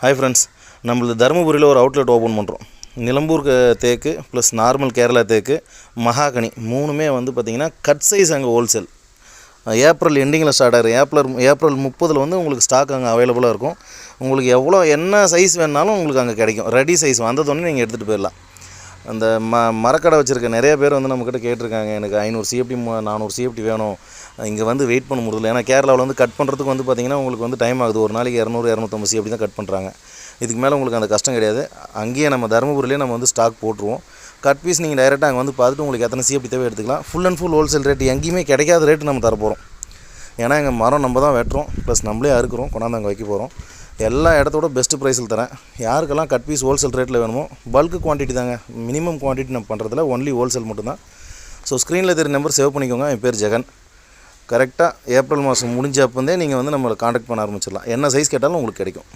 Hi friends, நம்மளது தருமபுரியில் ஒரு அவுட்லெட் ஓப்பன் பண்ணுறோம். நிலம்பூர் தேக்கு ப்ளஸ் நார்மல் கேரளா தேக்கு, மகாகனி மூணுமே வந்து பார்த்திங்கன்னா கட் சைஸ் அங்கே ஹோல்சேல். ஏப்ரல் எண்டிங்கில் ஸ்டார்ட் ஆகிடும். ஏப்ரல் 30 வந்து உங்களுக்கு ஸ்டாக் அங்கே அவைலபிளாக இருக்கும். உங்களுக்கு என்ன சைஸ் வேணுனாலும் உங்களுக்கு அங்கே கிடைக்கும். ரெடி சைஸ் வந்ததோடனே நீங்கள் எடுத்துகிட்டு போயிடலாம். அந்த மரக்கடை வச்சுருக்க நிறைய பேர் வந்து நம்மக்கிட்ட கேட்டிருக்காங்க, எனக்கு 500 சிஎஃப்டி 400 சிஎஃப்டி வேணும், இங்கே வந்து வெயிட் பண்ண முடியல. ஏன்னா கேரளாவில் வந்து கட் பண்ணுறதுக்கு வந்து பார்த்திங்கன்னா உங்களுக்கு வந்து டைம் ஆகுது. ஒரு நாளைக்கு 200-250 சிஎஃப்டி தான் கட் பண்ணுறாங்க. இதுக்கு மேலே உங்களுக்கு அந்த கஷ்டம் கிடையாது. அங்கேயே நம்ம தருமபுரியிலே நம்ம வந்து ஸ்டாக் போட்டுருவோம். கட் பீஸ் நீங்கள் டைரெக்டாக அங்கே வந்து பார்த்துட்டு உங்களுக்கு எத்தனை சிஎஃப்டி தேவை எடுத்துக்கலாம். Full and full wholesale rate, எங்கேயுமே கிடைக்காத ரேட்டு நம்ம தரப்போகிறோம். ஏன்னா எங்கள் மரம் நம்ம தான் வெட்டுறோம், ப்ளஸ் நம்மளே அறுக்கிறோம், கொண்டாந்து அங்கே வைக்க போகிறோம். எல்லா இடத்தோட பெஸ்ட்டு ப்ரைஸில் தரேன். யாருக்கெல்லாம் கட் பீஸ் ஹோல்சேல் ரேட்டில் வேணுமோ, பல்க்கு குவான்டிட்டி தாங்க, மினிமம் குவான்டிட்டி நம்ம பண்ணுறதுல ஒன்லி ஹோல்சேல் மட்டும்தான். ஸோ ஸ்க்ரீனில் தெரிய நம்பர் சேவ் பண்ணிக்கோங்க. என் பேர் ஜெகன். கரெக்டாக ஏப்ரல் மாதம் முடிஞ்ச அப்போந்தே நீங்கள் வந்து நம்மளை காண்டாக்ட் பண்ண ஆரம்பிச்சிடலாம். என்ன சைஸ் கேட்டாலும் உங்களுக்கு கிடைக்கும்.